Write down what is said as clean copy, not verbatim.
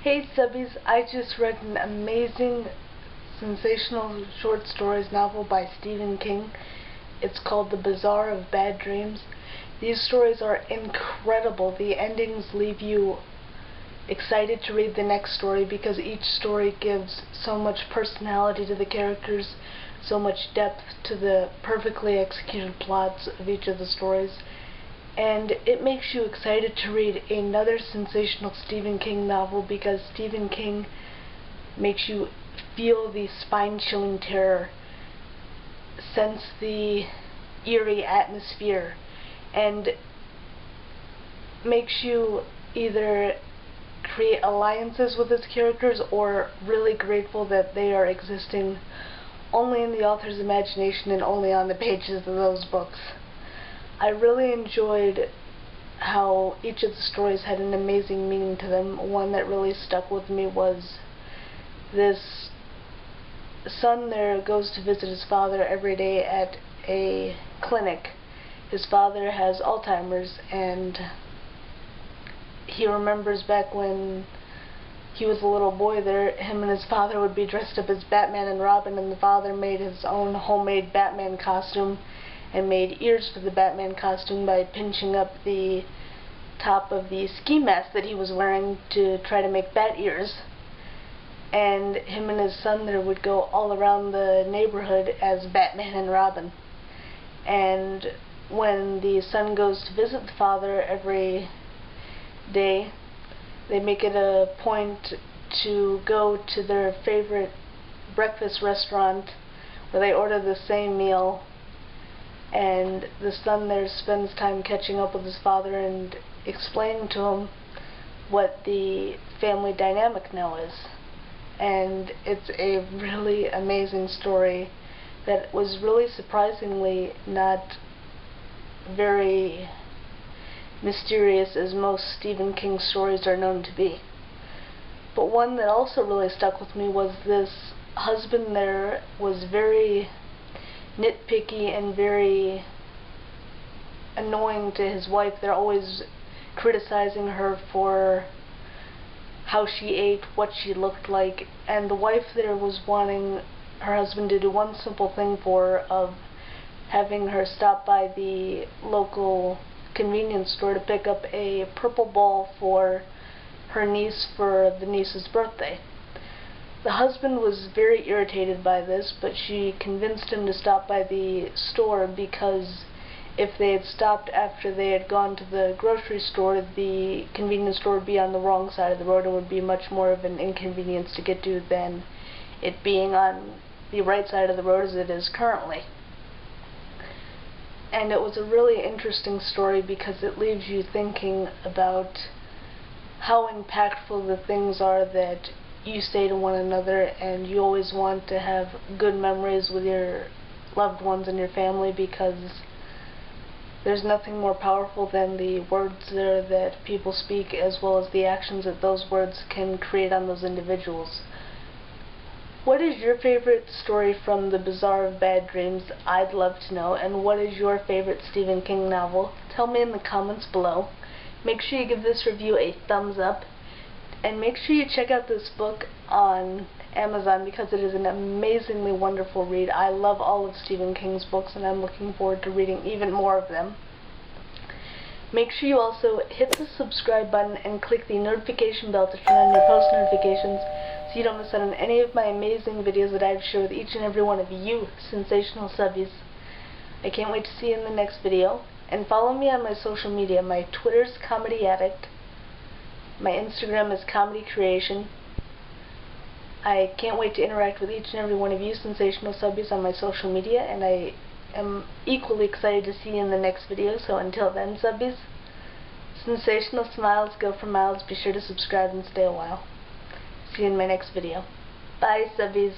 Hey Subbies, I just read an amazing, sensational short stories novel by Stephen King. It's called The Bazaar of Bad Dreams. These stories are incredible. The endings leave you excited to read the next story because each story gives so much personality to the characters, so much depth to the perfectly executed plots of each of the stories. And it makes you excited to read another sensational Stephen King novel because Stephen King makes you feel the spine-chilling terror, sense the eerie atmosphere, and makes you either create alliances with his characters or really grateful that they are existing only in the author's imagination and only on the pages of those books. I really enjoyed how each of the stories had an amazing meaning to them. One that really stuck with me was this son there goes to visit his father every day at a clinic. His father has Alzheimer's, and he remembers back when he was a little boy there, him and his father would be dressed up as Batman and Robin, and the father made his own homemade Batman costume and made ears for the Batman costume by pinching up the top of the ski mask that he was wearing to try to make bat ears. And him and his son there would go all around the neighborhood as Batman and Robin. And when the son goes to visit the father every day, they make it a point to go to their favorite breakfast restaurant where they order the same meal, and the son there spends time catching up with his father and explaining to him what the family dynamic now is. And it's a really amazing story that was really surprisingly not very mysterious as most Stephen King stories are known to be. But one that also really stuck with me was this husband there was very nitpicky and very annoying to his wife. They're always criticizing her for how she ate, what she looked like, and the wife there was wanting her husband to do one simple thing for her of having her stop by the local convenience store to pick up a purple ball for her niece for the niece's birthday. The husband was very irritated by this, but she convinced him to stop by the store because if they had stopped after they had gone to the grocery store, the convenience store would be on the wrong side of the road and would be much more of an inconvenience to get to than it being on the right side of the road as it is currently. And it was a really interesting story because it leaves you thinking about how impactful the things are that you say to one another, and you always want to have good memories with your loved ones and your family because there's nothing more powerful than the words there that people speak as well as the actions that those words can create on those individuals. What is your favorite story from The Bazaar of Bad Dreams? I'd love to know. And what is your favorite Stephen King novel? Tell me in the comments below. Make sure you give this review a thumbs up. And make sure you check out this book on Amazon because it is an amazingly wonderful read. I love all of Stephen King's books, and I'm looking forward to reading even more of them. Make sure you also hit the subscribe button and click the notification bell to turn on your post notifications so you don't miss out on any of my amazing videos that I've shared with each and every one of you sensational subbies. I can't wait to see you in the next video. And follow me on my social media. My Twitter's Comedy Addict. My Instagram is Comedy Creation. I can't wait to interact with each and every one of you sensational subbies on my social media, and I am equally excited to see you in the next video. So until then, subbies, sensational smiles go for miles. Be sure to subscribe and stay a while. See you in my next video. Bye, subbies.